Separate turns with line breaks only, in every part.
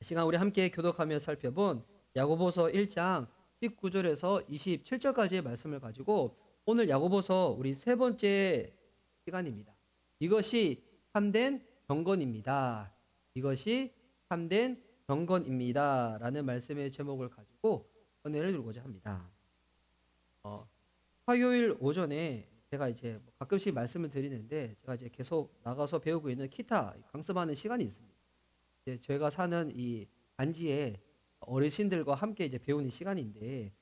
시간 우리 함께 교독하며 살펴본 야고보서 1장 19절에서 27절까지의 말씀을 가지고 오늘 야고보서 우리 세 번째 시간입니다. 이것이 참된 경건입니다. 이것이 참된 경건입니다. 라는 말씀의 제목을 가지고 은혜를 들고자 합니다. 화요일 오전에 제가 이제 가끔씩 말씀을 드리는데 제가 이제 계속 나가서 배우고 있는 기타 강습하는 시간이 있습니다. 이제 저희가 사는 이 단지에 어르신들과 함께 이제 배우는 시간인데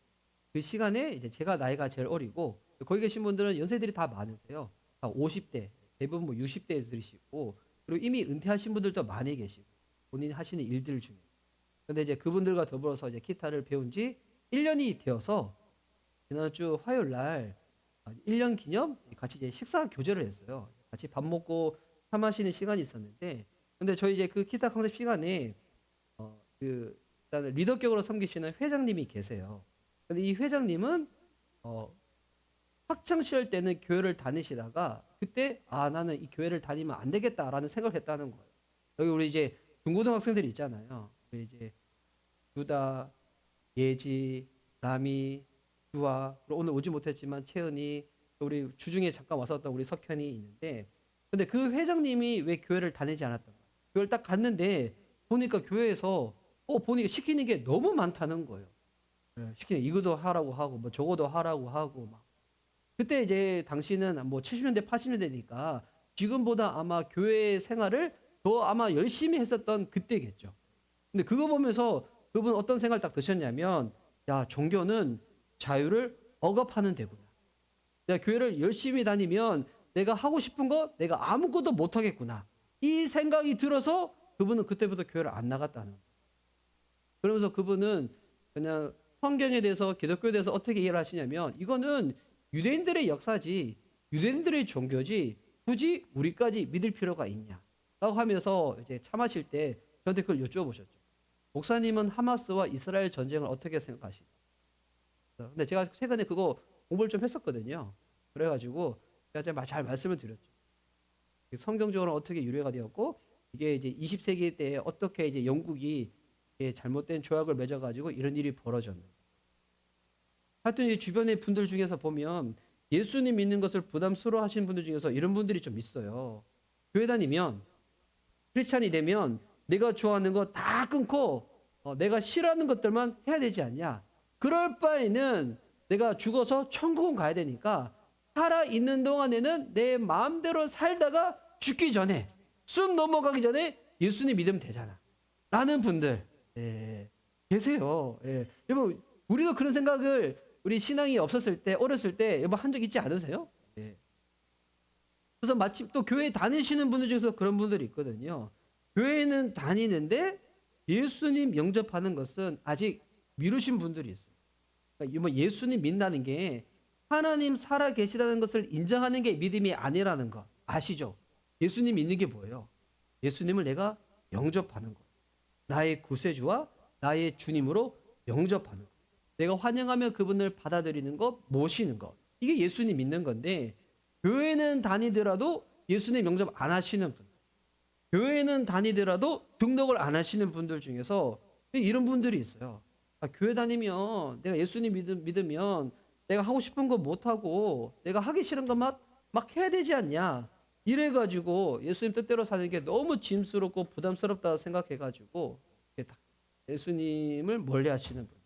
그 시간에 이제 제가 나이가 제일 어리고 거기 계신 분들은 연세들이 다 많으세요. 다 50대, 대부분 뭐 60대들이시고 그리고 이미 은퇴하신 분들도 많이 계시고 본인이 하시는 일들 중에. 근데 이제 그분들과 더불어서 이제 기타를 배운 지 1년이 되어서 지난주 화요일 날 1년 기념 같이 이제 식사 교제를 했어요. 같이 밥 먹고 차 마시는 시간이 있었는데 근데 저희 이제 그 기타 강습 시간에 일단 리더격으로 섬기시는 회장님이 계세요. 근데 이 회장님은 학창 시절 때는 교회를 다니시다가 그때 나는 이 교회를 다니면 안 되겠다라는 생각을 했다는 거예요. 여기 우리 이제 중고등학생들이 있잖아요. 우리 이제 유다, 예지, 라미, 주아, 오늘 오지 못했지만 채은이, 우리 주중에 잠깐 왔었던 우리 석현이 있는데, 근데 그 회장님이 왜 교회를 다니지 않았던 거예요? 교회를 딱 갔는데 보니까 교회에서 보니까 시키는 게 너무 많다는 거예요. 시키는 이거도 하라고 하고 뭐 저거도 하라고 하고 막. 그때 이제 당시는 뭐 70년대 80년대니까 지금보다 아마 교회 생활을 더 아마 열심히 했었던 그때겠죠. 근데 그거 보면서 그분 어떤 생각을 딱 드셨냐면, 야, 종교는 자유를 억압하는 데구나. 내가 교회를 열심히 다니면 내가 하고 싶은 거 내가 아무것도 못 하겠구나. 이 생각이 들어서 그분은 그때부터 교회를 안 나갔다는 거예요. 그러면서 그분은 그냥 성경에 대해서 기독교에 대해서 어떻게 이해를 하시냐면, 이거는 유대인들의 역사지, 유대인들의 종교지, 굳이 우리까지 믿을 필요가 있냐 라고 하면서 이제 차 마실 때 저한테 그걸 여쭈어보셨죠. 목사님은 하마스와 이스라엘 전쟁을 어떻게 생각하시냐. 근데 제가 최근에 그거 공부를 좀 했었거든요. 그래가지고 제가 잘 말씀을 드렸죠. 성경적으로 어떻게 유래가 되었고, 이게 이제 20세기 때 어떻게 이제 영국이 잘못된 조약을 맺어가지고 이런 일이 벌어졌는데. 하여튼 이 주변의 분들 중에서 보면 예수님 믿는 것을 부담스러워 하시는 분들 중에서 이런 분들이 좀 있어요. 교회 다니면, 크리스찬이 되면 내가 좋아하는 거 다 끊고 내가 싫어하는 것들만 해야 되지 않냐. 그럴 바에는 내가 죽어서 천국은 가야 되니까 살아있는 동안에는 내 마음대로 살다가 죽기 전에, 숨 넘어가기 전에 예수님 믿으면 되잖아 라는 분들 계세요. 여러분, 우리도 그런 생각을 우리 신앙이 없었을 때, 어렸을 때 여러분 한 적 있지 않으세요? 그래서 마침 또 교회 다니시는 분들 중에서 그런 분들이 있거든요. 교회는 다니는데 예수님 영접하는 것은 아직 미루신 분들이 있어요. 그러니까 예수님 믿는다는 게 하나님 살아 계시다는 것을 인정하는 게 믿음이 아니라는 거 아시죠? 예수님 믿는 게 뭐예요? 예수님을 내가 영접하는 거. 나의 구세주와 나의 주님으로 영접하는 거. 내가 환영하며 그분을 받아들이는 것, 모시는 것. 이게 예수님 믿는 건데, 교회는 다니더라도 예수님 영접 안 하시는 분, 교회는 다니더라도 등록을 안 하시는 분들 중에서 이런 분들이 있어요. 교회 다니면 내가 예수님 믿으면 내가 하고 싶은 거 못하고 내가 하기 싫은 것만 막 해야 되지 않냐. 이래가지고 예수님 뜻대로 사는 게 너무 짐스럽고 부담스럽다 생각해가지고 예수님을 멀리 하시는 분.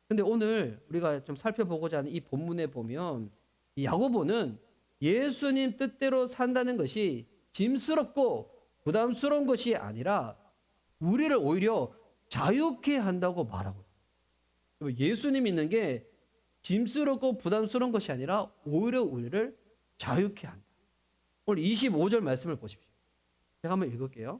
근데 오늘 우리가 좀 살펴보고자 하는 이 본문에 보면 이 야고보는 예수님 뜻대로 산다는 것이 짐스럽고 부담스러운 것이 아니라 우리를 오히려 자유케 한다고 말하고 있어요. 예수님 믿는 게 짐스럽고 부담스러운 것이 아니라 오히려 우리를 자유케 한다. 오늘 25절 말씀을 보십시오. 제가 한번 읽을게요.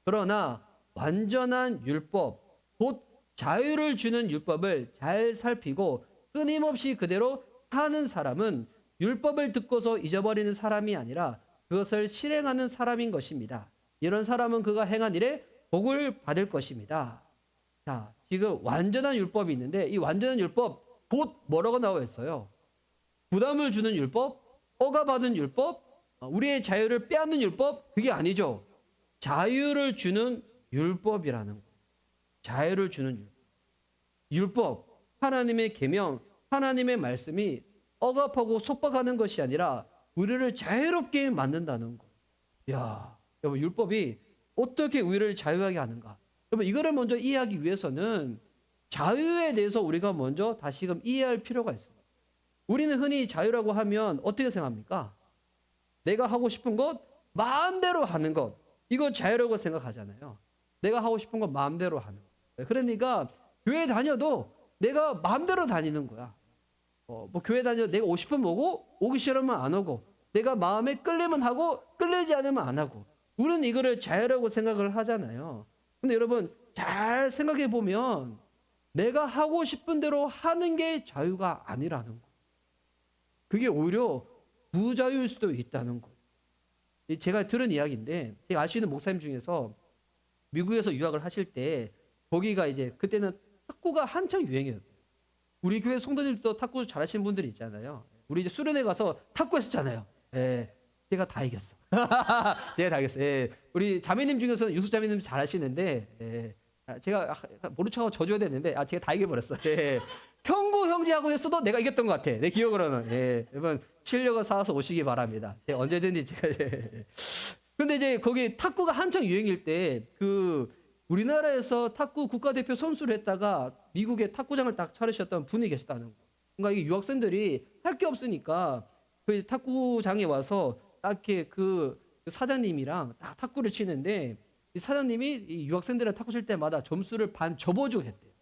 그러나 완전한 율법, 곧 자유를 주는 율법을 잘 살피고 끊임없이 그대로 사는 사람은 율법을 듣고서 잊어버리는 사람이 아니라 그것을 실행하는 사람인 것입니다. 이런 사람은 그가 행한 일에 복을 받을 것입니다. 자, 지금 완전한 율법이 있는데 이 완전한 율법 곧 뭐라고 나와 있어요? 부담을 주는 율법, 억압받은 율법, 우리의 자유를 빼앗는 율법, 그게 아니죠. 자유를 주는 율법이라는 거예요. 자유를 주는 율법, 하나님의 계명, 하나님의 말씀이 억압하고 속박하는 것이 아니라 우리를 자유롭게 만든다는 것. 야, 여러분 율법이 어떻게 우리를 자유하게 하는가? 여러분 이거를 먼저 이해하기 위해서는 자유에 대해서 우리가 먼저 다시금 이해할 필요가 있습니다. 우리는 흔히 자유라고 하면 어떻게 생각합니까? 내가 하고 싶은 것 마음대로 하는 것. 이거 자유라고 생각하잖아요. 내가 하고 싶은 것 마음대로 하는 것. 그러니까 교회 다녀도 내가 마음대로 다니는 거야. 뭐 교회 다녀도 내가 오고 싶으면 오고 오기 싫으면 안 오고 내가 마음에 끌리면 하고 끌리지 않으면 안 하고 우리는 이거를 자유라고 생각을 하잖아요. 근데 여러분 잘 생각해 보면 내가 하고 싶은 대로 하는 게 자유가 아니라는 거. 그게 오히려 부자유일 수도 있다는 거. 제가 들은 이야기인데 제가 아시는 목사님 중에서 미국에서 유학을 하실 때 거기가 이제 그때는 탁구가 한창 유행이었대요. 우리 교회 성도님도 탁구 잘하시는 분들이 있잖아요. 우리 이제 수련회 가서 탁구 했었잖아요. 예, 제가 다 이겼어. 제가 다 이겼어. 예, 우리 자매님 중에서는 유수 자매님 잘하시는데 예, 제가 모른 척하고 져줘야 되는데 제가 다 이겨버렸어. 예. 형부 형제하고 했어도 내가 이겼던 것 같아. 내 기억으로는. 예, 여러분 실력을 쌓아서 오시기 바랍니다. 제가 언제든지 제가. 근데 이제 거기 탁구가 한창 유행일 때 우리나라에서 탁구 국가대표 선수를 했다가 미국에 탁구장을 딱 차리셨던 분이 계시다는 거. 그러니까 이 유학생들이 할 게 없으니까 그 탁구장에 와서 딱 이렇게 그 사장님이랑 딱 탁구를 치는데 이 사장님이 이 유학생들을 탁구 칠 때마다 점수를 반 접어주고 했대요.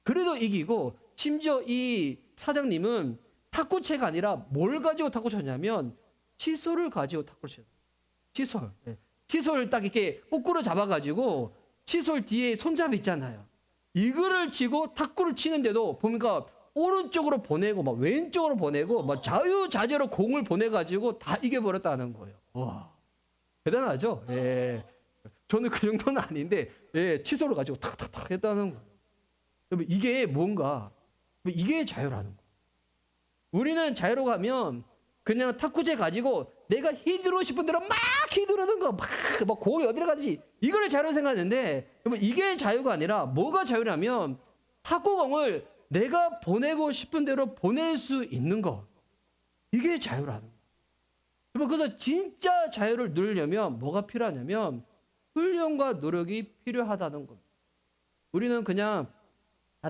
그래도 이기고 심지어 이 사장님은 탁구채가 아니라 뭘 가지고 탁구 쳤냐면 칫솔을 가지고 탁구를 쳤어요. 칫솔. 네. 칫솔 딱 이렇게 거꾸로 잡아가지고 칫솔 뒤에 손잡이 있잖아요. 이거를 치고 탁구를 치는데도 보니까 오른쪽으로 보내고 막 왼쪽으로 보내고 막 자유자재로 공을 보내가지고 다 이겨버렸다는 거예요. 와, 대단하죠? 예. 저는 그 정도는 아닌데 예, 칫솔을 가지고 탁탁탁 했다는 거예요. 이게 뭔가 이게 자유라는 거예요. 우리는 자유로 가면 그냥 탁구채 가지고 내가 휘두르고 싶은 대로 막 휘두르는 거 막 공이 어디로 가든지 이거를 자유로 생각하는데 이게 자유가 아니라 뭐가 자유라면 탁구공을 내가 보내고 싶은 대로 보낼 수 있는 거. 이게 자유라는 거예요. 그래서 진짜 자유를 누리려면 뭐가 필요하냐면 훈련과 노력이 필요하다는 겁니다. 우리는 그냥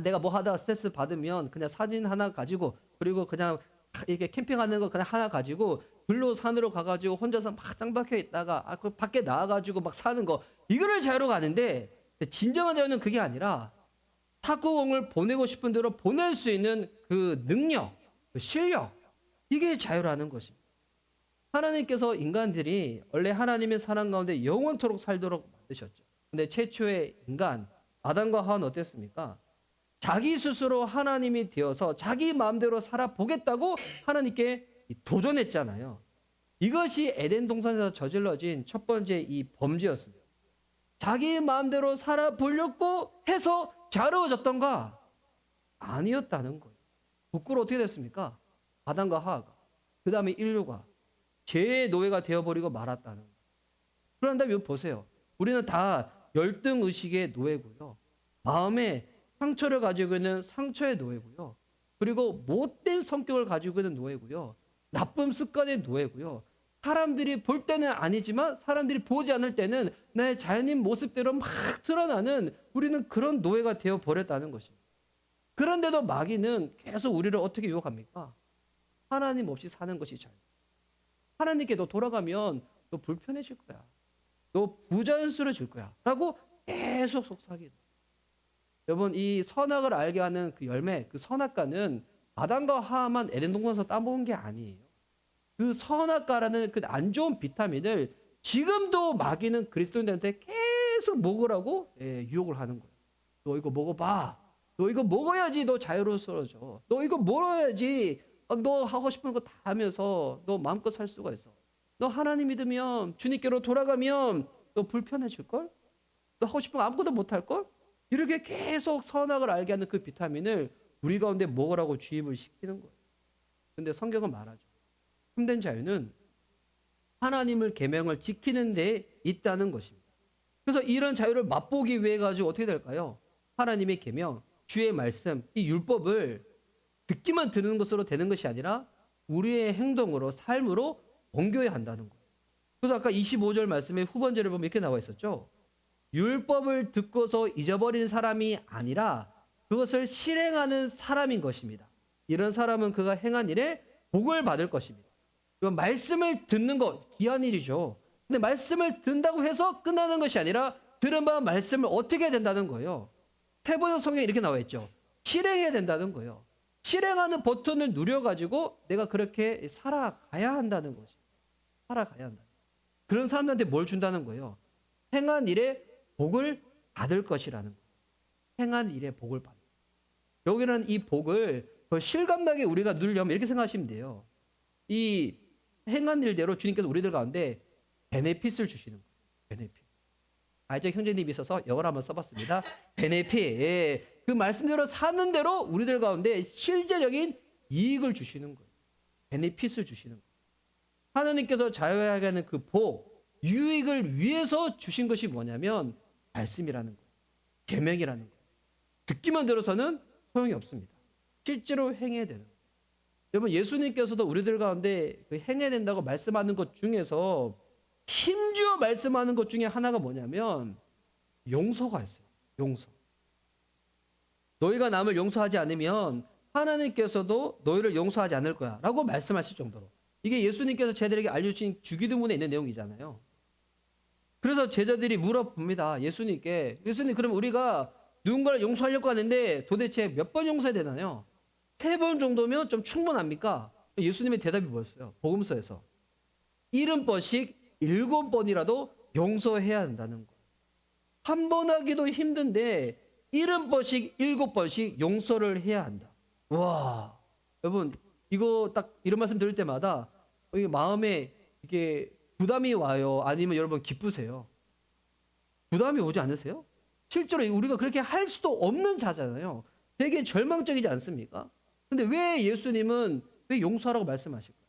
내가 뭐 하다가 스트레스 받으면 그냥 사진 하나 가지고 그리고 그냥 이렇게 캠핑하는 거 그냥 하나 가지고 글로 산으로 가가지고 혼자서 막 짱박혀 있다가 그 밖에 나와가지고 막 사는 거 이거를 자유로 가는데 진정한 자유는 그게 아니라 탁구공을 보내고 싶은 대로 보낼 수 있는 그 능력, 그 실력 이게 자유라는 것입니다. 하나님께서 인간들이 원래 하나님의 사랑 가운데 영원토록 살도록 만드셨죠. 근데 최초의 인간 아담과 하와는 어땠습니까? 자기 스스로 하나님이 되어서 자기 마음대로 살아보겠다고 하나님께 도전했잖아요. 이것이 에덴 동산에서 저질러진 첫 번째 이 범죄였습니다. 자기 마음대로 살아보려고 해서 자유로워졌던가? 아니었다는 거예요. 거꾸로 어떻게 됐습니까? 아담과 하와가 그 다음에 인류가 죄의 노예가 되어버리고 말았다는 거예요. 그런다면 보세요. 우리는 다 열등의식의 노예고요. 마음에 상처를 가지고 있는 상처의 노예고요. 그리고 못된 성격을 가지고 있는 노예고요. 나쁜 습관의 노예고요. 사람들이 볼 때는 아니지만 사람들이 보지 않을 때는 나의 자연인 모습대로 막 드러나는 우리는 그런 노예가 되어버렸다는 것입니다. 그런데도 마귀는 계속 우리를 어떻게 유혹합니까? 하나님 없이 사는 것이 자유. 하나님께 너 돌아가면 너 불편해질 거야. 너 부자연스러워질 거야. 라고 계속 속삭이는. 여러분 이 선악을 알게 하는 그 열매, 그 선악과는 아담과 하와만 에덴 동산에서 따먹은 게 아니에요. 그 선악과라는 그 안 좋은 비타민을 지금도 마귀는 그리스도인들한테 계속 먹으라고 유혹을 하는 거예요. 너 이거 먹어봐. 너 이거 먹어야지 너 자유로워져. 너 이거 먹어야지 너 하고 싶은 거 다 하면서 너 마음껏 살 수가 있어. 너 하나님 믿으면 주님께로 돌아가면 너 불편해질걸? 너 하고 싶은 거 아무것도 못할걸? 이렇게 계속 선악을 알게 하는 그 비타민을 우리 가운데 먹으라고 주입을 시키는 거예요. 근데 성경은 말하죠. 참된 자유는 하나님을 계명을 지키는 데 있다는 것입니다. 그래서 이런 자유를 맛보기 위해 가지고 어떻게 될까요? 하나님의 계명, 주의 말씀, 이 율법을 듣기만 듣는 것으로 되는 것이 아니라 우리의 행동으로, 삶으로 옮겨야 한다는 거예요. 그래서 아까 25절 말씀의 후반절을 보면 이렇게 나와 있었죠. 율법을 듣고서 잊어버리는 사람이 아니라 그것을 실행하는 사람인 것입니다. 이런 사람은 그가 행한 일에 복을 받을 것입니다. 이건 말씀을 듣는 것 귀한 일이죠. 근데 말씀을 듣는다고 해서 끝나는 것이 아니라 들은 바 말씀을 어떻게 해야 된다는 거예요. 태번역 성경에 이렇게 나와 있죠. 실행해야 된다는 거예요. 실행하는 버튼을 누려가지고 내가 그렇게 살아가야 한다는 거죠. 살아가야 한다. 그런 사람들한테 뭘 준다는 거예요. 행한 일에 복을 받을 것이라는 거예요. 행한 일에 복을 받을. 여기는 이 복을 더 실감나게 우리가 누리려면 이렇게 생각하시면 돼요. 이 행한 일대로 주님께서 우리들 가운데 베네핏을 주시는 거예요. 베네핏. 아이작 형제님이 있어서 영어를 한번 써봤습니다. 베네핏. 예. 그 말씀대로 사는 대로 우리들 가운데 실제적인 이익을 주시는 거예요. 베네핏을 주시는 거예요. 하나님께서 자유하게 하는 그 복, 유익을 위해서 주신 것이 뭐냐면 말씀이라는 거예요. 계명이라는 거예요. 듣기만 들어서는 소용이 없습니다. 실제로 행해야 되는 거예요. 여러분 예수님께서도 우리들 가운데 그 행해야 된다고 말씀하는 것 중에서 힘주어 말씀하는 것 중에 하나가 뭐냐면 용서가 있어요. 용서. 너희가 남을 용서하지 않으면 하나님께서도 너희를 용서하지 않을 거야 라고 말씀하실 정도로. 이게 예수님께서 제자들에게 알려주신 주기도문에 있는 내용이잖아요. 그래서 제자들이 물어봅니다. 예수님께. 예수님 그럼 우리가 누군가를 용서하려고 하는데 도대체 몇 번 용서해야 되나요? 3번 정도면 좀 충분합니까? 예수님의 대답이 뭐였어요? 복음서에서 70번씩 7번이라도 용서해야 한다는 거예요. 한 번 하기도 힘든데 70번씩 7번씩 용서를 해야 한다. 와, 여러분 이거 딱 이런 말씀 들을 때마다 이게 마음에 이게 부담이 와요? 아니면 여러분 기쁘세요? 부담이 오지 않으세요? 실제로 우리가 그렇게 할 수도 없는 자잖아요. 되게 절망적이지 않습니까? 근데 왜 예수님은 왜 용서하라고 말씀하실까요?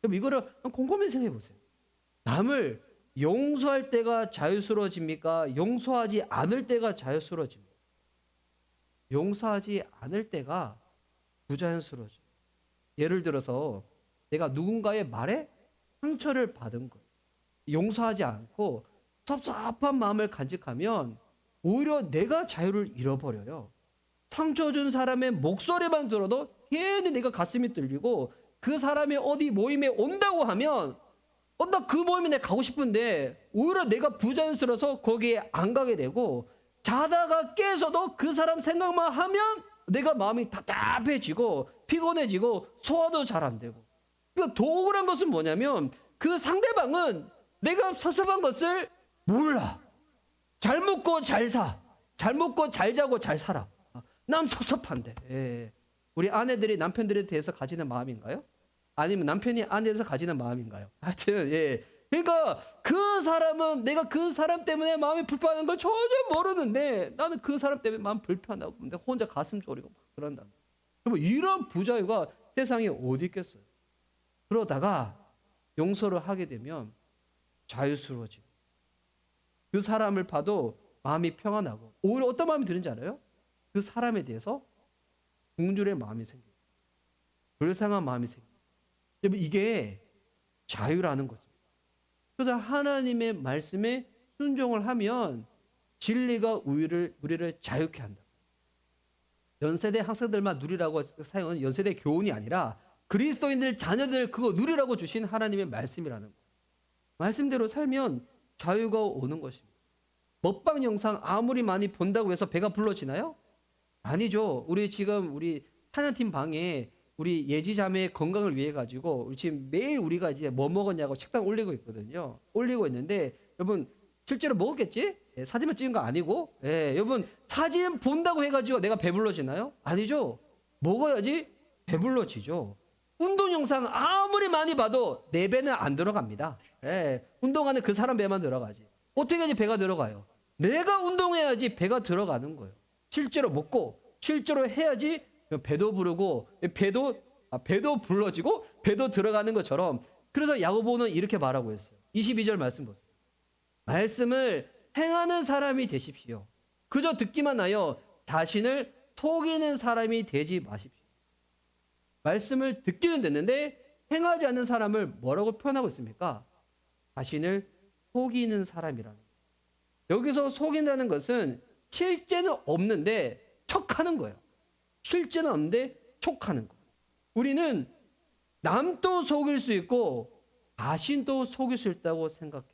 그럼 이거를 곰곰이 생각해 보세요. 남을 용서할 때가 자유스러워집니까? 용서하지 않을 때가 자유스러워집니까? 용서하지 않을 때가 부자연스러워져요. 예를 들어서 내가 누군가의 말에 상처를 받은 거예요. 용서하지 않고 섭섭한 마음을 간직하면 오히려 내가 자유를 잃어버려요. 상처 준 사람의 목소리만 들어도 괜히 내가 가슴이 떨리고 그 사람이 어디 모임에 온다고 하면 나 그 모임에 내가 가고 싶은데 오히려 내가 부자연스러워서 거기에 안 가게 되고 자다가 깨서도 그 사람 생각만 하면 내가 마음이 답답해지고 피곤해지고 소화도 잘 안 되고. 그러니까 더 억울한 것은 뭐냐면 그 상대방은 내가 섭섭한 것을 몰라. 잘 먹고 잘 사. 잘 먹고 잘 자고 잘 살아. 남 섭섭한데. 예. 우리 아내들이 남편들에 대해서 가지는 마음인가요? 아니면 남편이 아내에 대해서 가지는 마음인가요? 하여튼 예. 그러니까 그 사람은 내가 그 사람 때문에 마음이 불편한 걸 전혀 모르는데 나는 그 사람 때문에 마음 불편하고 내가 혼자 가슴 졸이고 막 그런다. 그럼 이런 부자유가 세상에 어디 있겠어요? 그러다가 용서를 하게 되면 자유스러워지고 그 사람을 봐도 마음이 평안하고 오히려 어떤 마음이 드는지 알아요? 그 사람에 대해서 긍휼의 마음이 생겨요. 불쌍한 마음이 생겨요. 여러분 이게 자유라는 거죠. 그래서 하나님의 말씀에 순종을 하면 진리가 우리를 자유케 한다. 연세대 학생들만 누리라고 사용하는 연세대 교훈이 아니라 그리스도인들 자녀들 그거 누리라고 주신 하나님의 말씀이라는 거예요. 말씀대로 살면 자유가 오는 것입니다. 먹방 영상 아무리 많이 본다고 해서 배가 불러지나요? 아니죠. 우리 지금 우리 찬양팀 방에 우리 예지자매의 건강을 위해 가지고 우리 지금 매일 우리가 이제 뭐 먹었냐고 식단 올리고 있거든요. 올리고 있는데 여러분 실제로 먹었겠지? 예, 사진만 찍은 거 아니고 예, 여러분 사진 본다고 해가지고 내가 배불러지나요? 아니죠. 먹어야지 배불러지죠. 운동 영상 아무리 많이 봐도 내 배는 안 들어갑니다. 예, 운동하는 그 사람 배만 들어가지. 어떻게 해야지 배가 들어가요? 내가 운동해야지 배가 들어가는 거예요. 실제로 먹고 실제로 해야지 배도 부르고 배도 불러지고 배도 들어가는 것처럼. 그래서 야고보는 이렇게 말하고 있어요. 22절 말씀 보세요. 말씀을 행하는 사람이 되십시오. 그저 듣기만 하여 자신을 속이는 사람이 되지 마십시오. 말씀을 듣기는 듣는데 행하지 않는 사람을 뭐라고 표현하고 있습니까? 자신을 속이는 사람이라는 거예요. 여기서 속인다는 것은 실제는 없는데 척하는 거예요. 실제는 없는데 척하는 거예요. 우리는 남도 속일 수 있고 자신도 속일 수 있다고 생각해요.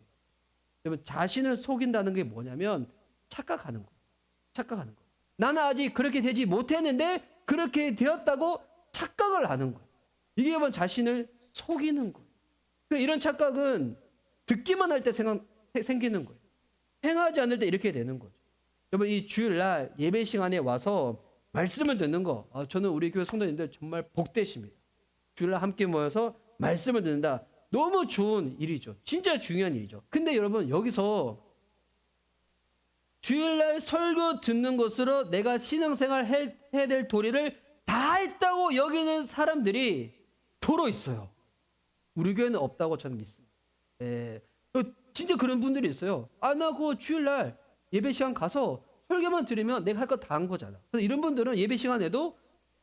여러분, 자신을 속인다는 게 뭐냐면 착각하는 거예요. 착각하는 거예요. 나는 아직 그렇게 되지 못했는데 그렇게 되었다고 착각을 하는 거예요. 이게 여러분 자신을 속이는 거예요. 이런 착각은 듣기만 할 때 생기는 거예요. 행하지 않을 때 이렇게 되는 거죠. 여러분, 이 주일날 예배 시간에 와서 말씀을 듣는 거, 저는 우리 교회 성도님들 정말 복되십니다. 주일날 함께 모여서 말씀을 듣는다. 너무 좋은 일이죠. 진짜 중요한 일이죠. 근데 여러분, 여기서 주일날 설교 듣는 것으로 내가 신앙생활 해야 될 도리를 다 했다고 여기는 사람들이 도로 있어요. 우리 교회는 없다고 저는 믿습니다. 진짜 그런 분들이 있어요. 나 그 주일날 예배 시간 가서 설교만 들으면 내가 할 거 다 한 거잖아. 그래서 이런 분들은 예배 시간에도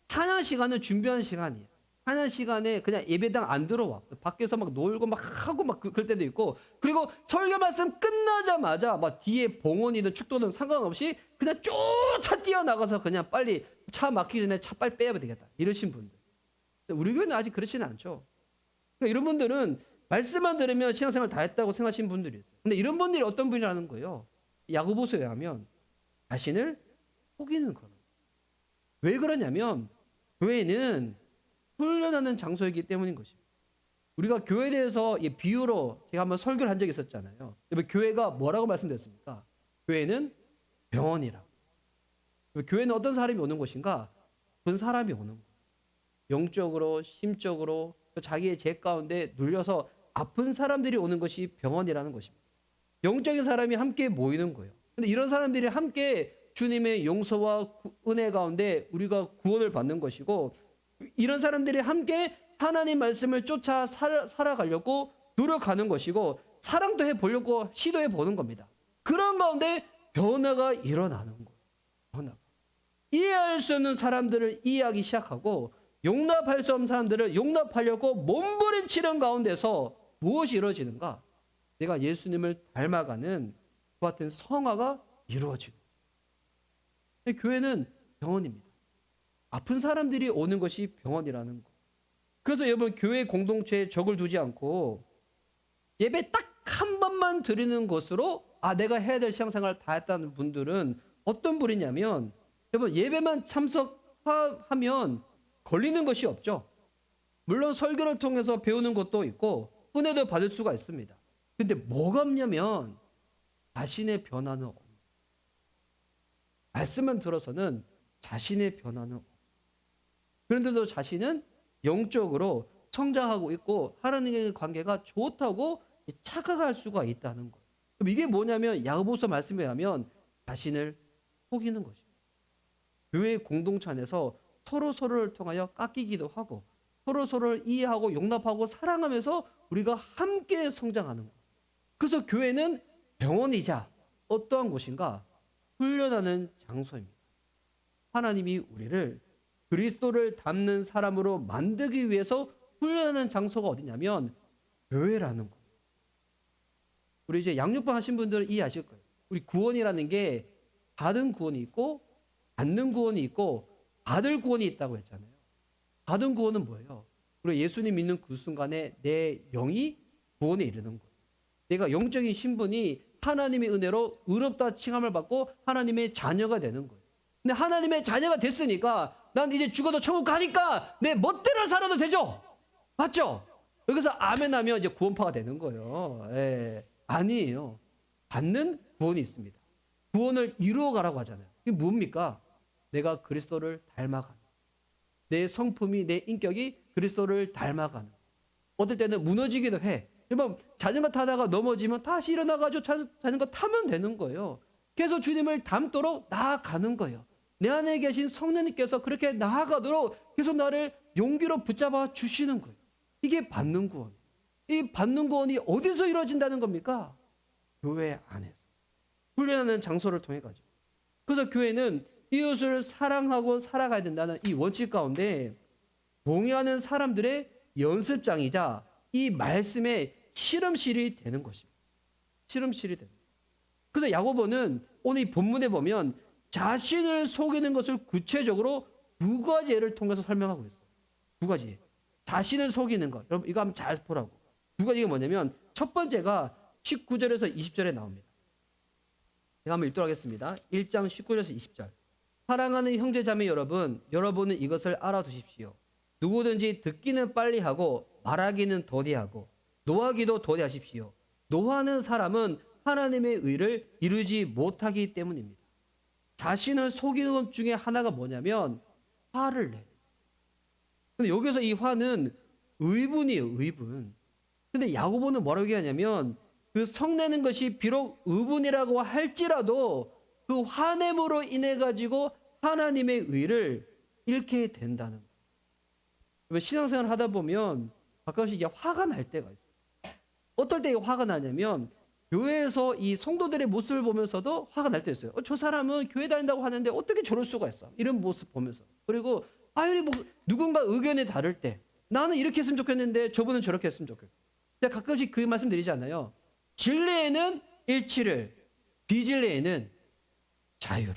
찬양 시간은 준비하는 시간이에요. 찬양 시간에 그냥 예배당 안 들어와. 밖에서 막 놀고 막 하고 막 그럴 때도 있고, 그리고 설교 말씀 끝나자마자 막 뒤에 봉헌이든 축도든 상관없이 그냥 쫓아 뛰어나가서 그냥 빨리 차 막히기 전에 차 빨리 빼야 되겠다. 이러신 분들. 우리 교회는 아직 그렇지는 않죠. 그러니까 이런 분들은 말씀만 들으면 신앙생활 다 했다고 생각하시는 분들이 있어요. 근데 이런 분들이 어떤 분이라는 거예요? 야고보서에 하면 자신을 속이는 거예요. 왜 그러냐면 교회는 훈련하는 장소이기 때문인 것입니다. 우리가 교회에 대해서 비유로 제가 한번 설교를 한 적이 있었잖아요. 교회가 뭐라고 말씀드렸습니까? 교회는 병원이라고. 교회는 어떤 사람이 오는 곳인가? 아픈 사람이 오는 곳. 영적으로, 심적으로, 자기의 죄 가운데 눌려서 아픈 사람들이 오는 것이 병원이라는 것입니다. 영적인 사람이 함께 모이는 거예요. 근데 이런 사람들이 함께 주님의 용서와 은혜 가운데 우리가 구원을 받는 것이고, 이런 사람들이 함께 하나님 말씀을 쫓아 살아가려고 노력하는 것이고, 사랑도 해보려고 시도해 보는 겁니다. 그런 가운데 변화가 일어나는 거예요. 변화가. 이해할 수 없는 사람들을 이해하기 시작하고, 용납할 수 없는 사람들을 용납하려고 몸부림치는 가운데서 무엇이 이루어지는가? 내가 예수님을 닮아가는 그 같은 성화가 이루어지고. 교회는 병원입니다. 아픈 사람들이 오는 것이 병원이라는 거. 그래서 여러분, 교회 공동체에 적을 두지 않고 예배 딱 한 번만 드리는 것으로 내가 해야 될 신앙생활을 다 했다는 분들은 어떤 분이냐면, 여러분, 예배만 참석하면 걸리는 것이 없죠. 물론 설교를 통해서 배우는 것도 있고 은혜도 받을 수가 있습니다. 근데 뭐가 없냐면 자신의 변화는 없는. 말씀만 들어서는 자신의 변화는 없는. 그런데도 자신은 영적으로 성장하고 있고 하나님과의 관계가 좋다고 착각할 수가 있다는 거예요. 그럼 이게 뭐냐면 야고보서 말씀에 하면 자신을 속이는 것입니다. 교회 공동체 안에서 서로를 통하여 깎이기도 하고 서로를 이해하고 용납하고 사랑하면서 우리가 함께 성장하는 거예요. 그래서 교회는 병원이자 어떠한 곳인가? 훈련하는 장소입니다. 하나님이 우리를 그리스도를 닮는 사람으로 만들기 위해서 훈련하는 장소가 어디냐면 교회라는 거예요. 우리 이제 양육반 하신 분들은 이해하실 거예요. 우리 구원이라는 게 받은 구원이 있고 받는 구원이 있고 받을 구원이 있다고 했잖아요. 받은 구원은 뭐예요? 우리 예수님 믿는 그 순간에 내 영이 구원에 이르는 거예요. 내가 영적인 신분이 하나님의 은혜로 의롭다 칭함을 받고 하나님의 자녀가 되는 거예요. 근데 하나님의 자녀가 됐으니까 난 이제 죽어도 천국 가니까 내 멋대로 살아도 되죠? 맞죠? 여기서 아멘 하면 이제 구원파가 되는 거예요. 아니에요. 받는 구원이 있습니다. 구원을 이루어가라고 하잖아요. 이게 뭡니까? 내가 그리스도를 닮아가는, 내 성품이, 내 인격이 그리스도를 닮아가는. 어떨 때는 무너지기도 해. 자전거 타다가 넘어지면 다시 일어나가지고 자전거 타면 되는 거예요. 계속 주님을 닮도록 나아가는 거예요. 내 안에 계신 성령님께서 그렇게 나아가도록 계속 나를 용기로 붙잡아 주시는 거예요. 이게 받는 구원. 이 받는 구원이 어디서 이루어진다는 겁니까? 교회 안에서. 훈련하는 장소를 통해 가지고. 그래서 교회는 이웃을 사랑하고 살아가야 된다는 이 원칙 가운데 동의하는 사람들의 연습장이자 이 말씀의 실험실이 되는 것입니다. 실험실이 되는 거예요. 그래서 야고보는 오늘 이 본문에 보면 자신을 속이는 것을 구체적으로 두 가지 예를 통해서 설명하고 있어요. 두 가지. 자신을 속이는 것. 여러분 이거 한번 잘 보라고. 두 가지가 뭐냐면 첫 번째가 19절에서 20절에 나옵니다. 제가 한번 읽도록 하겠습니다. 1장 19절에서 20절. 사랑하는 형제 자매 여러분, 여러분은 이것을 알아두십시오. 누구든지 듣기는 빨리 하고 말하기는 더디하고 노하기도 더디하십시오. 노하는 사람은 하나님의 의를 이루지 못하기 때문입니다. 자신을 속이는 것 중에 하나가 뭐냐면 화를 내. 근데 여기서 이 화는 의분이에요, 의분. 근데 야고보는 뭐라고 얘기하냐면 그 성내는 것이 비록 의분이라고 할지라도 그 화냄으로 인해 가지고 하나님의 의를 잃게 된다는 거예요. 신앙생활 하다 보면 가끔씩 이게 화가 날 때가 있어요. 어떨 때 화가 나냐면 교회에서 이 성도들의 모습을 보면서도 화가 날 때 있어요. 저 사람은 교회 다닌다고 하는데 어떻게 저럴 수가 있어? 이런 모습 보면서. 그리고 누군가 의견이 다를 때 나는 이렇게 했으면 좋겠는데 저분은 저렇게 했으면 좋겠고. 제가 가끔씩 그 말씀 드리지 않아요. 진리에는 일치를, 비진리에는 자유를.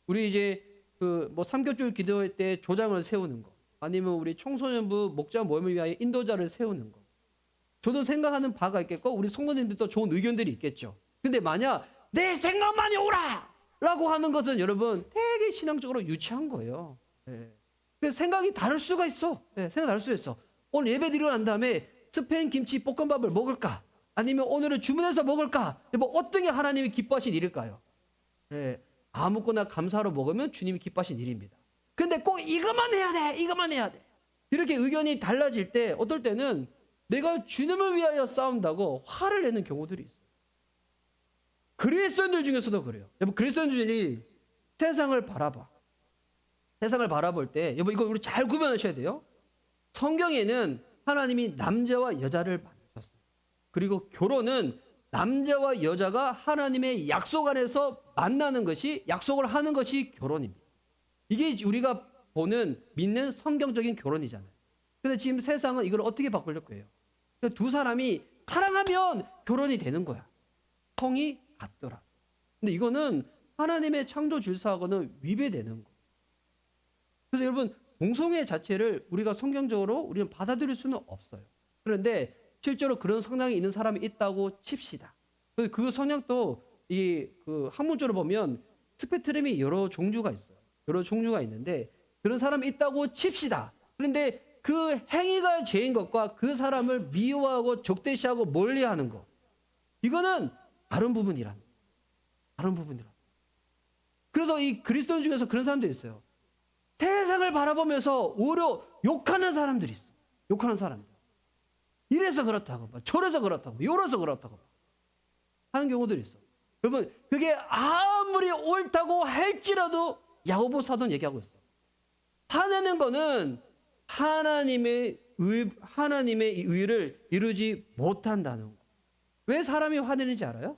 우리 이제 그 뭐 삼겹줄 기도회 때 조장을 세우는 거, 아니면 우리 청소년부 목자 모임을 위하여 인도자를 세우는 거. 저도 생각하는 바가 있겠고 우리 성도님들도 좋은 의견들이 있겠죠. 근데 만약 내 생각만이 오라! 라고 하는 것은 여러분 되게 신앙적으로 유치한 거예요. 그래서 생각이 다를 수가 있어. 생각 다를 수가 있어. 오늘 예배 드리고 난 다음에 스페인 김치 볶음밥을 먹을까? 아니면 오늘은 주문해서 먹을까? 뭐 어떤 게 하나님이 기뻐하신 일일까요? 아무거나 감사로 먹으면 주님이 기뻐하신 일입니다. 근데 꼭 이것만 해야 돼! 이것만 해야 돼! 이렇게 의견이 달라질 때 어떨 때는 내가 주님을 위하여 싸운다고 화를 내는 경우들이 있어요. 그리스도인들 중에서도 그래요. 여러분 그리스도인들이 세상을 바라봐. 세상을 바라볼 때 여러분 이거 우리 잘 구별하셔야 돼요. 성경에는 하나님이 남자와 여자를 만드셨어요. 그리고 결혼은 남자와 여자가 하나님의 약속 안에서 만나는 것이, 약속을 하는 것이 결혼입니다. 이게 우리가 보는 믿는 성경적인 결혼이잖아요. 근데 지금 세상은 이걸 어떻게 바꾸려고 해요? 두 사람이 사랑하면 결혼이 되는 거야. 성이 같더라. 근데 이거는 하나님의 창조 질서하고는 위배되는 거예요. 그래서 여러분 동성애 자체를 우리가 성경적으로 우리는 받아들일 수는 없어요. 그런데 실제로 그런 성향이 있는 사람이 있다고 칩시다. 그 성향도 그 학문적으로 보면 스펙트럼이 여러 종류가 있어요. 여러 종류가 있는데 그런 사람이 있다고 칩시다. 그런데 그 행위가 죄인 것과 그 사람을 미워하고 적대시하고 멀리하는 것, 이거는 다른 부분이란. 다른 부분이란. 그래서 이 그리스도인 중에서 그런 사람들이 있어요. 세상을 바라보면서 오히려 욕하는 사람들이 있어. 욕하는 사람들. 이래서 그렇다고, 저래서 그렇다고, 요래서 그렇다고 하는 경우들이 있어. 여러분, 그게 아무리 옳다고 할지라도 야고보 사도는 얘기하고 있어. 화내는 거는 하나님의 의를 이루지 못한다는 거. 왜 사람이 화내는지 알아요?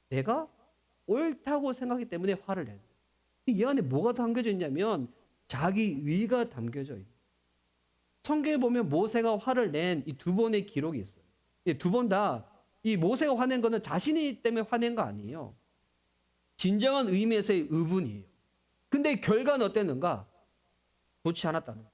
내가 옳다고 생각하기 때문에 화를 내는 거예요. 이 안에 뭐가 담겨져 있냐면 자기 의가 담겨져 있는 거예요. 성경에 보면 모세가 화를 낸 이 두 번의 기록이 있어요. 두 번 다 이 모세가 화낸 거는 자신이 때문에 화낸 거 아니에요. 진정한 의미에서의 의분이에요. 근데 결과는 어땠는가? 좋지 않았다는 거예요.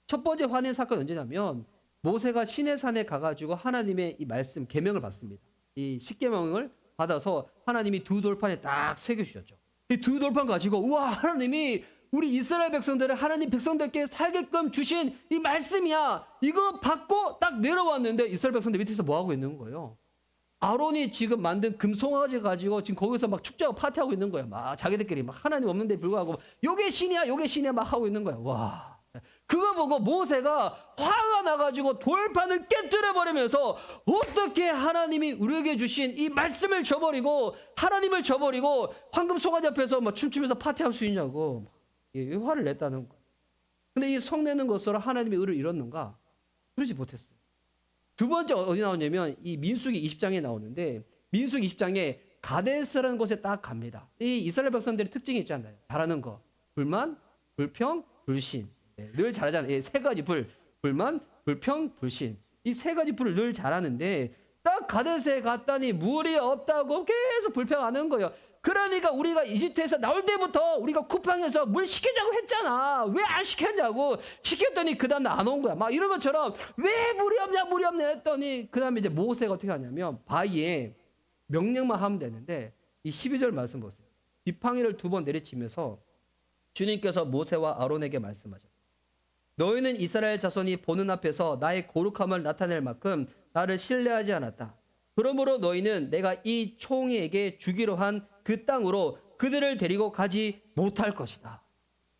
첫 번째 화낸 사건은 언제냐면 모세가 시내산에 가가지고 하나님의 이 말씀 계명을 받습니다. 이 십계명을 받아서 하나님이 두 돌판에 딱 새겨주셨죠. 이 두 돌판 가지고 우와, 하나님이 우리 이스라엘 백성들을 하나님 백성들께 살게끔 주신 이 말씀이야. 이거 받고 딱 내려왔는데 이스라엘 백성들 밑에서 뭐 하고 있는 거예요? 아론이 지금 만든 금송아지 가지고 지금 거기서 막 축제하고 파티하고 있는 거야. 막 자기들끼리 막 하나님 없는데 불구하고 요게 신이야, 요게 신이야 막 하고 있는 거야. 와. 그거 보고 모세가 화가 나가지고 돌판을 깨뜨려 버리면서 어떻게 하나님이 우리에게 주신 이 말씀을 저버리고 하나님을 저버리고 황금 송아지 앞에서 막 춤추면서 파티할 수 있냐고 화를 냈다는 거예요. 근데 이 성내는 것으로 하나님의 의를 이뤘는가? 그러지 못했어요. 두 번째 어디 나오냐면 이 민수기 20장에 나오는데 민수기 20장에 가데스라는 곳에 딱 갑니다. 이 이스라엘 백성들의 특징이 있잖아요. 잘하는 거. 불만, 불평, 불신. 늘 잘하잖아요. 세 가지 불만, 불평, 불신. 이 세 가지 불을 늘 잘하는데 딱 가데스에 갔더니 물이 없다고 계속 불평하는 거예요. 그러니까 우리가 이집트에서 나올 때부터 우리가 쿠팡에서 물 시키자고 했잖아. 왜 안 시켰냐고. 시켰더니 그 다음날 안 온 거야. 막 이런 것처럼 왜 물이 없냐 했더니 그 다음에 이제 모세가 어떻게 하냐면 바위에 명령만 하면 되는데 이 12절 말씀 보세요. 지팡이를 2번 내리치면서 주님께서 모세와 아론에게 말씀하셨다. 너희는 이스라엘 자손이 보는 앞에서 나의 거룩함을 나타낼 만큼 나를 신뢰하지 않았다. 그러므로 너희는 내가 이 총이에게 주기로 한 그 땅으로 그들을 데리고 가지 못할 것이다.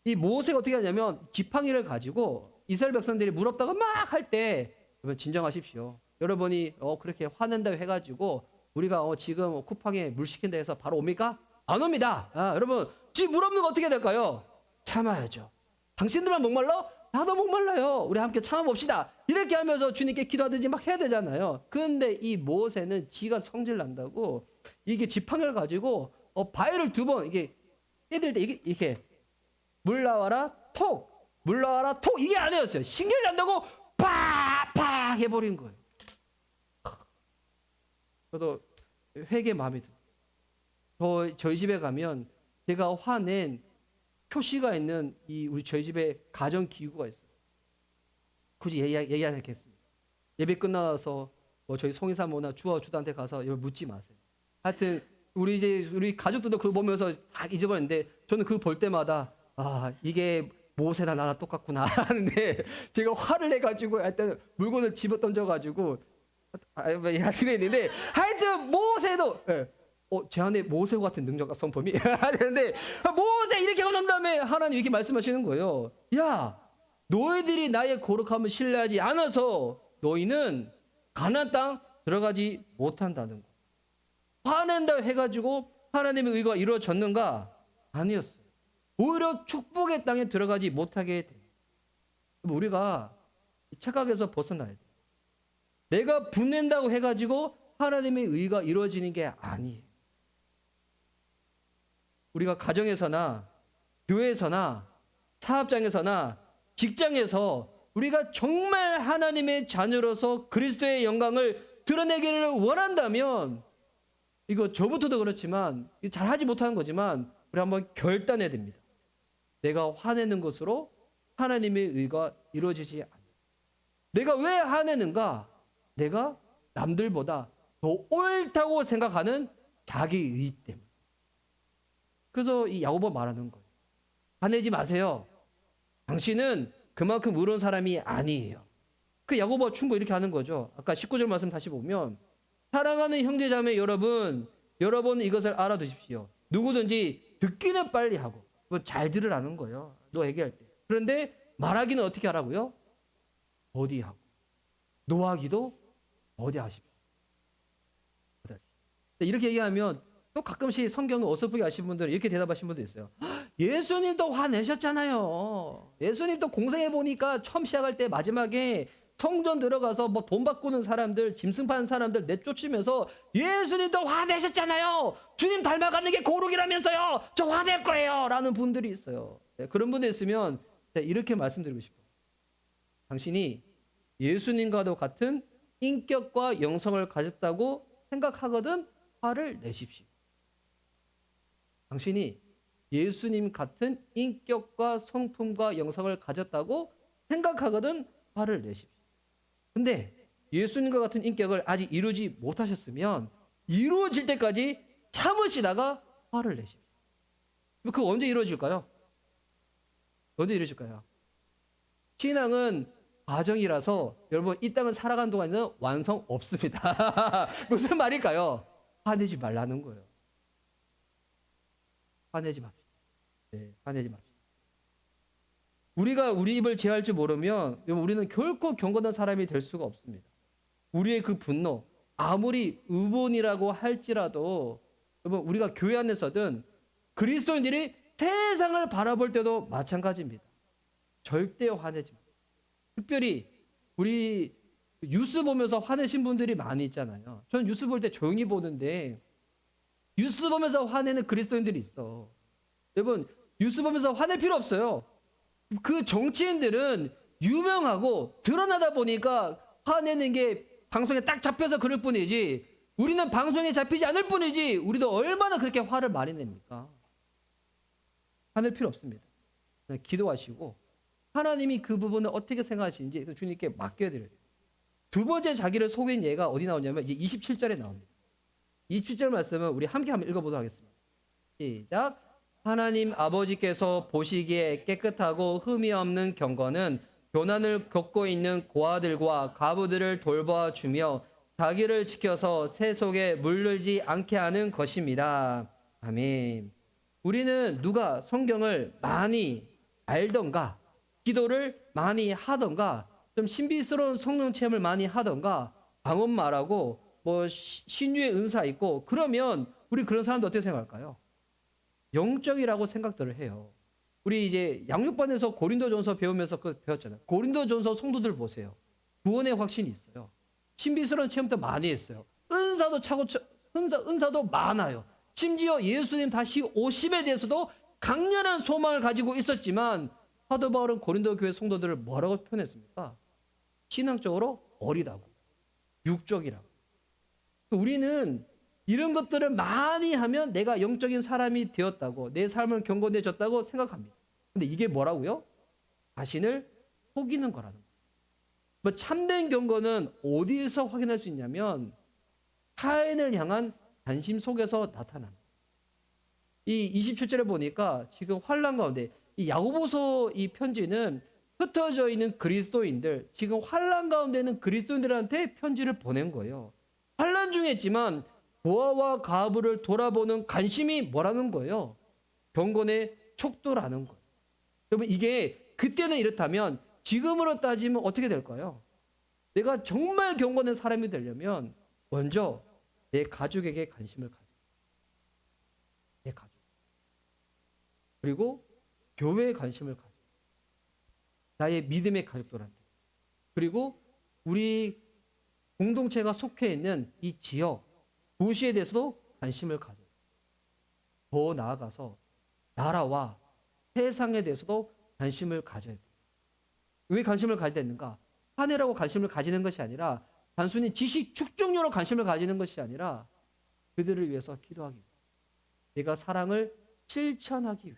이 모세가 어떻게 하냐면 지팡이를 가지고 이스라엘 백성들이 물 없다고 막 할 때 여러분 진정하십시오. 여러분이 그렇게 화낸다고 해가지고 우리가 지금 쿠팡에 물 시킨다 해서 바로 옵니까? 안 옵니다. 여러분 지금 물 없는 거 어떻게 될까요? 참아야죠. 당신들만 목말라? 나도 목말라요. 우리 함께 참아봅시다. 이렇게 하면서 주님께 기도하든지 막 해야 되잖아요. 근데 이 모세는 지가 성질 난다고 이게 지팡이를 가지고 바위를 2번 이게 해들 때 이렇게 물 나와라 톡, 물 나와라 톡 이게 아니었어요. 신경이 난다고 팍팍 해버린 거예요. 저도 회개 마음에 들어요. 저희 집에 가면 제가 화낸 표시가 있는 우리 저희 집에 가전 기구가 있어요. 굳이 얘기 안 하겠습니다. 예배 끝나서 저희 송이사모나 주한테 가서 묻지 마세요. 하여튼 우리 가족들도 그거 보면서 다 잊어버렸는데 저는 그거 볼 때마다 이게 모세나 나나 똑같구나 하는데 제가 화를 내가지고 하여튼 물건을 집어 던져가지고 하여튼 했는데 하여튼 모세도 제 안에 모세와 같은 능력과 성품이 하는데 모세 이렇게 하고 난 다음에 하나님 이렇게 말씀하시는 거예요. 야 너희들이 나의 거룩함을 신뢰하지 않아서 너희는 가나안 땅 들어가지 못한다는 거. 화낸다 해가지고 하나님의 의가 이루어졌는가? 아니었어요. 오히려 축복의 땅에 들어가지 못하게 돼요. 우리가 이 착각에서 벗어나야 돼요. 내가 분낸다고 해가지고 하나님의 의가 이루어지는 게 아니에요. 우리가 가정에서나 교회에서나 사업장에서나 직장에서 우리가 정말 하나님의 자녀로서 그리스도의 영광을 드러내기를 원한다면 이거 저부터도 그렇지만 잘하지 못하는 거지만 우리 한번 결단해야 됩니다. 내가 화내는 것으로 하나님의 의가 이루어지지 않아요. 내가 왜 화내는가? 내가 남들보다 더 옳다고 생각하는 자기의 때문에. 그래서 이 야고보가 말하는 거예요. 화내지 마세요. 당신은 그만큼 의로운 사람이 아니에요. 그 야고보가 충고 이렇게 하는 거죠. 아까 19절 말씀 다시 보면 사랑하는 형제자매 여러분 이것을 알아두십시오. 누구든지 듣기는 빨리 하고 잘 들으라는 거예요. 너 얘기할 때. 그런데 말하기는 어떻게 하라고요? 더디하고 노하기도 더디하십시오. 이렇게 얘기하면 또 가끔씩 성경을 어설프게 아시는 분들은 이렇게 대답하시는 분도 있어요. 예수님도 화내셨잖아요. 예수님도 공생해 보니까 처음 시작할 때 마지막에 성전 들어가서 뭐 돈 바꾸는 사람들, 짐승 파는 사람들 내쫓으면서 예수님도 화내셨잖아요. 주님 닮아가는 게 거룩이라면서요. 저 화낼 거예요. 라는 분들이 있어요. 그런 분들 있으면 이렇게 말씀드리고 싶어요. 당신이 예수님과도 같은 인격과 영성을 가졌다고 생각하거든 화를 내십시오. 당신이 예수님 같은 인격과 성품과 영성을 가졌다고 생각하거든 화를 내십시오. 근데 예수님과 같은 인격을 아직 이루지 못하셨으면 이루어질 때까지 참으시다가 화를 내십시오. 그거 언제 이루어질까요? 언제 이루어질까요? 신앙은 과정이라서 여러분 이 땅을 살아가는 동안에는 완성 없습니다. 무슨 말일까요? 화내지 말라는 거예요. 화내지 맙시다. 네, 화내지 맙시다. 우리가 우리 입을 제어할 줄 모르면 우리는 결코 경건한 사람이 될 수가 없습니다. 우리의 그 분노, 아무리 의본이라고 할지라도 여러분 우리가 교회 안에서든 그리스도인들이 세상을 바라볼 때도 마찬가지입니다. 절대 화내지 맙시다. 특별히 우리 뉴스 보면서 화내신 분들이 많이 있잖아요. 저는 뉴스 볼 때 조용히 보는데 뉴스 보면서 화내는 그리스도인들이 있어. 여러분, 뉴스 보면서 화낼 필요 없어요. 그 정치인들은 유명하고 드러나다 보니까 화내는 게 방송에 딱 잡혀서 그럴 뿐이지, 우리는 방송에 잡히지 않을 뿐이지 우리도 얼마나 그렇게 화를 많이 냅니까? 화낼 필요 없습니다. 그냥 기도하시고 하나님이 그 부분을 어떻게 생각하시는지 주님께 맡겨드려야 돼요. 두 번째 자기를 속인 예가 어디 나오냐면 이제 27절에 나옵니다. 27절 말씀은 우리 함께 한번 읽어보도록 하겠습니다. 시작. 하나님 아버지께서 보시기에 깨끗하고 흠이 없는 경건은 교난을 겪고 있는 고아들과 과부들을 돌봐주며 자기를 지켜서 새 속에 물들지 않게 하는 것입니다. 아멘. 우리는 누가 성경을 많이 알던가, 기도를 많이 하던가, 좀 신비스러운 성령 체험을 많이 하던가, 방언 말하고 뭐 신유의 은사 있고, 그러면 우리 그런 사람들 어떻게 생각할까요? 영적이라고 생각들을 해요. 우리 이제 양육반에서 고린도전서 배우면서 배웠잖아요. 고린도전서 성도들 보세요. 구원의 확신이 있어요. 신비스러운 체험도 많이 했어요. 은사도 은사도 많아요. 심지어 예수님 다시 오심에 대해서도 강렬한 소망을 가지고 있었지만 사도 바울은 고린도 교회 성도들을 뭐라고 표현했습니까? 신앙적으로 어리다고, 육적이라고. 우리는 이런 것들을 많이 하면 내가 영적인 사람이 되었다고, 내 삶을 경건해졌다고 생각합니다. 근데 이게 뭐라고요? 자신을 속이는 거라는 거예요. 뭐 참된 경건은 어디에서 확인할 수 있냐면 타인을 향한 관심 속에서 나타납니다. 이 27절에 보니까 지금 환난 가운데 이 야고보서 이 편지는 흩어져 있는 그리스도인들, 지금 환난 가운데 있는 그리스도인들한테 편지를 보낸 거예요. 환난 중에 있지만 고아와 과부를 돌아보는 관심이 뭐라는 거예요? 경건의 촉도라는 거예요. 여러분, 이게 그때는 이렇다면 지금으로 따지면 어떻게 될까요? 내가 정말 경건한 사람이 되려면 먼저 내 가족에게 관심을 가져. 내 가족. 그리고 교회에 관심을 가져. 나의 믿음의 가족들한테. 그리고 우리 공동체가 속해 있는 이 지역, 도시에 대해서도 관심을 가져. 더 나아가서 나라와 세상에 대해서도 관심을 가져야 돼. 왜 관심을 가져야 되는가? 화내라고 관심을 가지는 것이 아니라, 단순히 지식 축적용으로 관심을 가지는 것이 아니라 그들을 위해서 기도하기 위해, 내가 사랑을 실천하기 위해.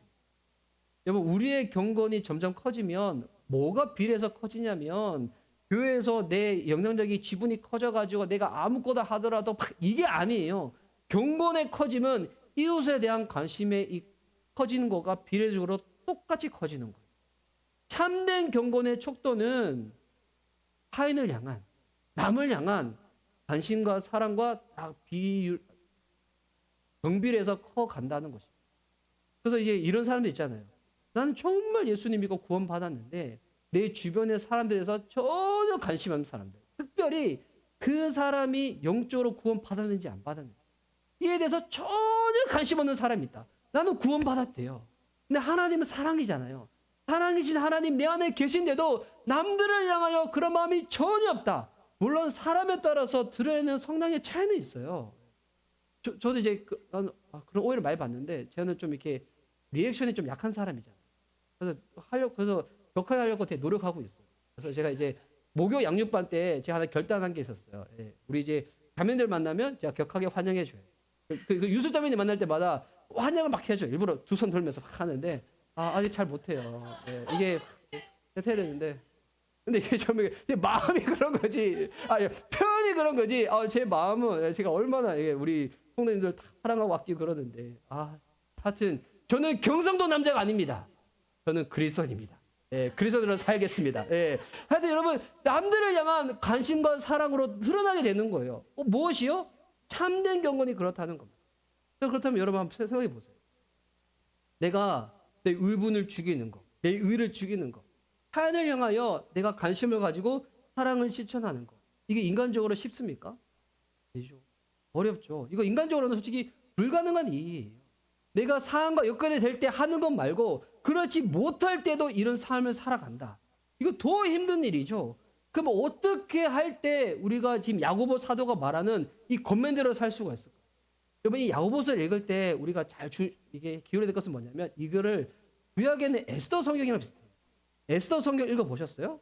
여러분, 우리의 경건이 점점 커지면 뭐가 비례해서 커지냐면, 교회에서 내 영향력이 지분이 커져가지고 내가 아무거나 하더라도 이게 아니에요. 경건의 커짐은 이웃에 대한 관심이 커지는 거가 비례적으로 똑같이 커지는 거예요. 참된 경건의 촉도는 타인을 향한, 남을 향한 관심과 사랑과 다 정비례해서 커간다는 것입니다. 그래서 이제 이런 사람도 있잖아요. 나는 정말 예수님 믿고 구원 받았는데 내 주변의 사람들에서 전혀 관심 없는 사람들, 특별히 그 사람이 영적으로 구원 받았는지 안 받았는지 이에 대해서 전혀 관심 없는 사람이 있다. 나는 구원 받았대요. 근데 하나님은 사랑이잖아요. 사랑이신 하나님 내 안에 계신데도 남들을 향하여 그런 마음이 전혀 없다. 물론 사람에 따라서 드러내는 성향의 차이는 있어요. 저도 이제 그런 오해를 많이 봤는데, 저는 좀 이렇게 리액션이 좀 약한 사람이잖아요. 그래서 격하게 하려고 되게 노력하고 있어요. 그래서 제가 이제 목요 양육반 때 제가 하나 결단한 게 있었어요. 예. 우리 이제 자매들 만나면 제가 격하게 환영해 줘요. 그 유수 자매님 만날 때마다 환영을 막 해줘요. 일부러 두 손 돌면서 막 하는데 아직 잘 못해요. 예. 이게 해야 되는데, 근데 이게 좀 마음이 그런 거지. 표현이 그런 거지. 제 마음은 제가 얼마나 우리 성도님들 다 사랑하고 아끼고 그러는데, 하여튼 저는 경상도 남자가 아닙니다. 저는 그리스도인입니다. 예, 그리스도인으로 살겠습니다. 예. 하여튼 여러분, 남들을 향한 관심과 사랑으로 드러나게 되는 거예요. 무엇이요? 참된 경건이 그렇다는 겁니다. 그렇다면 여러분 한번 생각해 보세요. 내가 내 의분을 죽이는 거, 내 의를 죽이는 거, 타인을 향하여 내가 관심을 가지고 사랑을 실천하는 거, 이게 인간적으로 쉽습니까? 되죠. 어렵죠. 이거 인간적으로는 솔직히 불가능한 일이에요. 내가 상황과 여건이 될 때 하는 것 말고 그렇지 못할 때도 이런 삶을 살아간다. 이거 더 힘든 일이죠. 그럼 어떻게 할 때 우리가 지금 야고보 사도가 말하는 이 권면대로 살 수가 있을까? 여러분 이 야고보서를 읽을 때 우리가 이게 기울여야 될 것은 뭐냐면 이거를 구약에 있는 에스더 성경이랑 비슷해요. 에스더 성경 읽어보셨어요?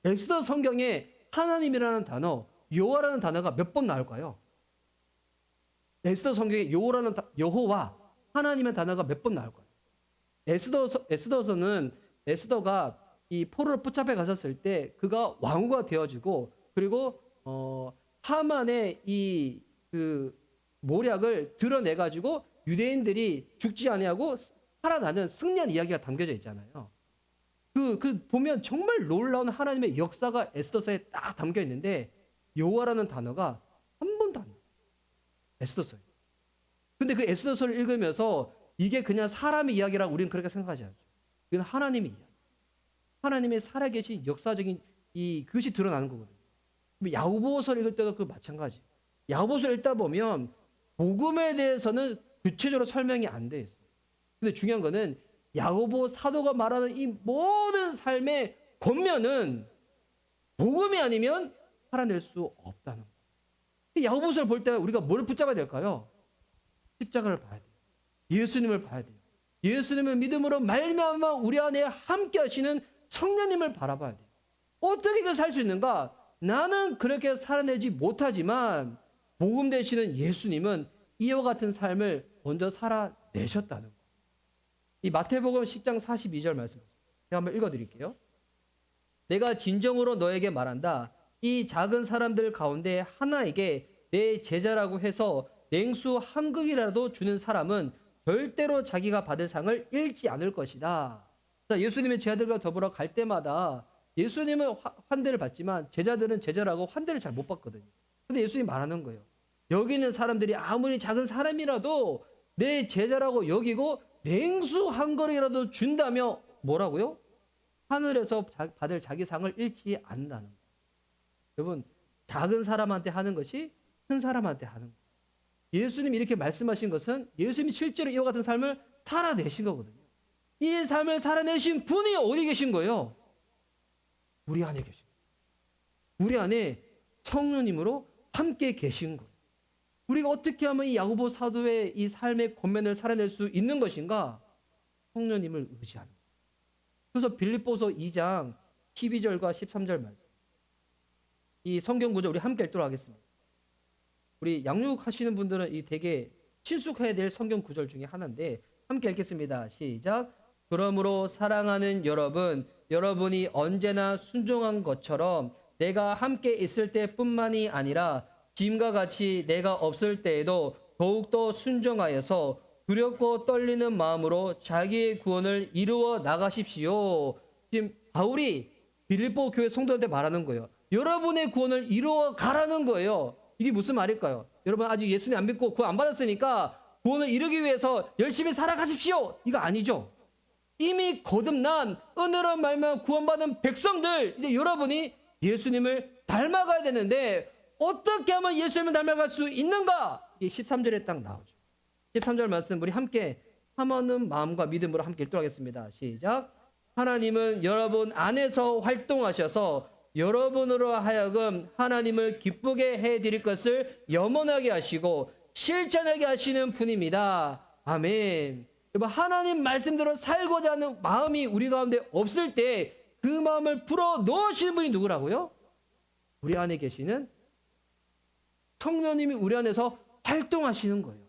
에스더 성경에 하나님이라는 단어, 여호와라는 단어가 몇 번 나올까요? 에스더 성경에 여호와 하나님의 단어가 몇 번 나올까요? 에스더서는 에스더가 이 포로를 붙잡혀 갔었을 때 그가 왕후가 되어지고 그리고 하만의 이 그 모략을 드러내 가지고 유대인들이 죽지 아니하고 살아나는 승리한 이야기가 담겨져 있잖아요. 그 보면 정말 놀라운 하나님의 역사가 에스더서에 딱 담겨 있는데 여호와라는 단어가 한 번도 안 나와요. 에스더서에. 근데 그 에스더서를 읽으면서 이게 그냥 사람의 이야기라고 우리는 그렇게 생각하지 않죠. 이건 하나님의 이야기. 하나님의 살아계신 역사적인 그것이 드러나는 거거든요. 야고보서를 읽을 때도 그 마찬가지. 야고보서를 읽다 보면 복음에 대해서는 구체적으로 설명이 안 돼 있어요. 근데 중요한 거는 야고보 사도가 말하는 이 모든 삶의 권면은 복음이 아니면 살아낼 수 없다는 거예요. 야고보서를 볼 때 우리가 뭘 붙잡아야 될까요? 십자가를 봐야 돼요. 예수님을 봐야 돼요. 예수님을 믿음으로 말미암아 우리 안에 함께 하시는 성령님을 바라봐야 돼요. 어떻게 그 살 수 있는가? 나는 그렇게 살아내지 못하지만 복음 되시는 예수님은 이와 같은 삶을 먼저 살아내셨다는 거예요. 이 마태복음 10장 42절 말씀 제가 한번 읽어드릴게요. 내가 진정으로 너에게 말한다. 이 작은 사람들 가운데 하나에게 내 제자라고 해서 냉수 한 그릇이라도 주는 사람은 절대로 자기가 받을 상을 잃지 않을 것이다. 예수님의 제자들과 더불어 갈 때마다 예수님은 환대를 받지만 제자들은 제자라고 환대를 잘 못 받거든요. 근데 예수님이 말하는 거예요. 여기 있는 사람들이 아무리 작은 사람이라도 내 제자라고 여기고 냉수 한 그릇이라도 준다며 뭐라고요? 하늘에서 받을 자기 상을 잃지 않는다는 거예요. 여러분 작은 사람한테 하는 것이 큰 사람한테 하는 거예요. 예수님이 이렇게 말씀하신 것은 예수님이 실제로 이와 같은 삶을 살아내신 거거든요. 이 삶을 살아내신 분이 어디 계신 거예요? 우리 안에 계신 거예요. 우리 안에 성령님으로 함께 계신 거예요. 우리가 어떻게 하면 이 야고보 사도의 이 삶의 권면을 살아낼 수 있는 것인가? 성령님을 의지하는 거예요. 그래서 빌립보서 2장 12절과 13절 말씀. 이 성경 구절 우리 함께 읽도록 하겠습니다. 우리 양육하시는 분들은 이 되게 친숙해야 될 성경 구절 중에 하나인데 함께 읽겠습니다. 시작. 그러므로 사랑하는 여러분, 여러분이 언제나 순종한 것처럼 내가 함께 있을 때뿐만이 아니라 지금과 같이 내가 없을 때에도 더욱더 순종하여서 두렵고 떨리는 마음으로 자기의 구원을 이루어 나가십시오. 지금 바울이 빌립보 교회 성도한테 말하는 거예요. 여러분의 구원을 이루어 가라는 거예요. 이게 무슨 말일까요? 여러분 아직 예수님 안 믿고 구원 안 받았으니까 구원을 이루기 위해서 열심히 살아가십시오. 이거 아니죠. 이미 거듭난 은혜로 말미암아 구원받은 백성들, 이제 여러분이 예수님을 닮아가야 되는데 어떻게 하면 예수님을 닮아갈 수 있는가? 이 13절에 딱 나오죠. 13절 말씀 우리 함께 함하는 마음과 믿음으로 함께 읽도록 하겠습니다. 시작. 하나님은 여러분 안에서 활동하셔서 여러분으로 하여금 하나님을 기쁘게 해드릴 것을 염원하게 하시고 실천하게 하시는 분입니다. 아멘. 여러분 하나님 말씀대로 살고자 하는 마음이 우리 가운데 없을 때 그 마음을 풀어 넣으시는 분이 누구라고요? 우리 안에 계시는 성령님이 우리 안에서 활동하시는 거예요.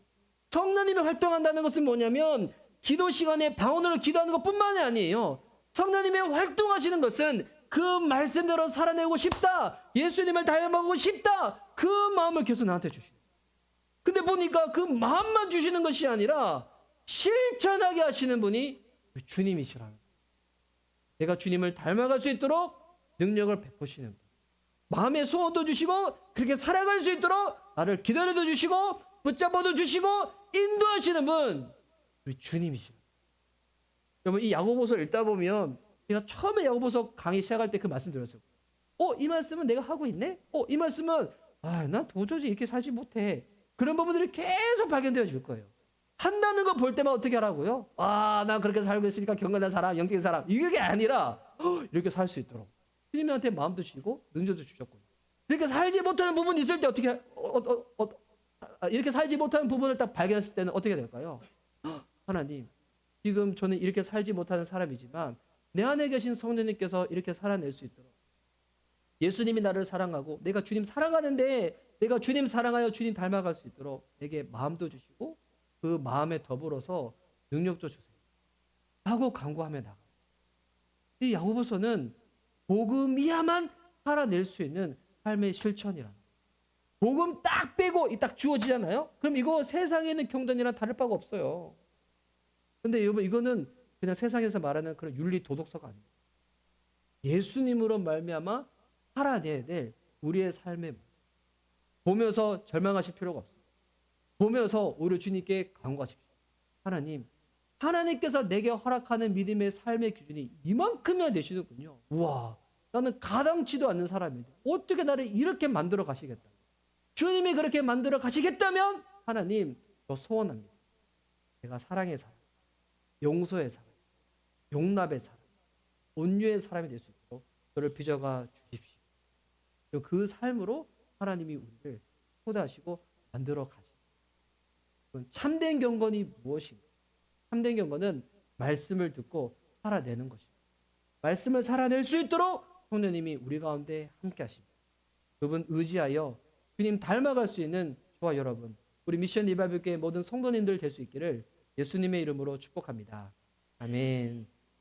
성령님이 활동한다는 것은 뭐냐면 기도 시간에 방언으로 기도하는 것뿐만이 아니에요. 성령님이 활동하시는 것은 그 말씀대로 살아내고 싶다. 예수님을 닮아가고 싶다. 그 마음을 계속 나한테 주시는 거예요. 근데 보니까 그 마음만 주시는 것이 아니라 실천하게 하시는 분이 주님이시라는 거예요. 내가 주님을 닮아갈 수 있도록 능력을 베푸시는 거예요. 마음의 소원도 주시고 그렇게 살아갈 수 있도록 나를 기다려도 주시고 붙잡아도 주시고 인도하시는 분 우리 주님이시죠. 여러분 이 야고보서를 읽다 보면 제가 처음에 야고보서 강의 시작할 때 그 말씀 드렸어요. 이 말씀은 내가 하고 있네? 이 말씀은 난 도저히 이렇게 살지 못해. 그런 부분들이 계속 발견되어질 거예요. 한다는 거 볼 때만 어떻게 하라고요? 나 그렇게 살고 있으니까 경건한 사람, 영적인 사람. 이게 아니라 이렇게 살 수 있도록 주님한테 마음도 주시고 능력도 주셨고 이렇게 살지 못하는 부분이 있을 때 어떻게 이렇게 살지 못하는 부분을 딱 발견했을 때는 어떻게 될까요? 하나님, 지금 저는 이렇게 살지 못하는 사람이지만 내 안에 계신 성령님께서 이렇게 살아낼 수 있도록, 예수님이 나를 사랑하고 내가 주님 사랑하는데 내가 주님 사랑하여 주님 닮아갈 수 있도록 내게 마음도 주시고 그 마음에 더불어서 능력도 주세요 하고 간구하며 나가. 이 야고보서는 복음이야만 살아낼 수 있는 삶의 실천이라는 거예요. 복음 딱 빼고 딱 주어지잖아요. 그럼 이거 세상에 있는 경전이랑 다를 바가 없어요. 근데 여러분, 이거는 그냥 세상에서 말하는 그런 윤리 도덕서가 아니에요. 예수님으로 말미암아 살아내야 될 우리의 삶의 모습. 보면서 절망하실 필요가 없어요. 보면서 오히려 주님께 간구하십시오. 하나님, 하나님께서 내게 허락하는 믿음의 삶의 기준이 이만큼이나 되시는군요. 우와, 나는 가당치도 않는 사람인데 어떻게 나를 이렇게 만들어 가시겠다. 주님이 그렇게 만들어 가시겠다면 하나님, 저 소원합니다. 제가 사랑의 사람, 용서의 사람, 용납의 사람, 온유의 사람이 될 수 있도록 저를 빚어가 주십시오. 그리고 그 삶으로 하나님이 우리를 초대하시고 만들어 가십시오. 참된 경건이 무엇인가? 참된 경건은 말씀을 듣고 살아내는 것입니다. 말씀을 살아낼 수 있도록 성령님이 우리 가운데 함께 하십니다. 그분 의지하여 주님 닮아갈 수 있는 저와 여러분, 우리 미션 리바이벌교회 모든 성도님들 될 수 있기를 예수님의 이름으로 축복합니다. 아멘.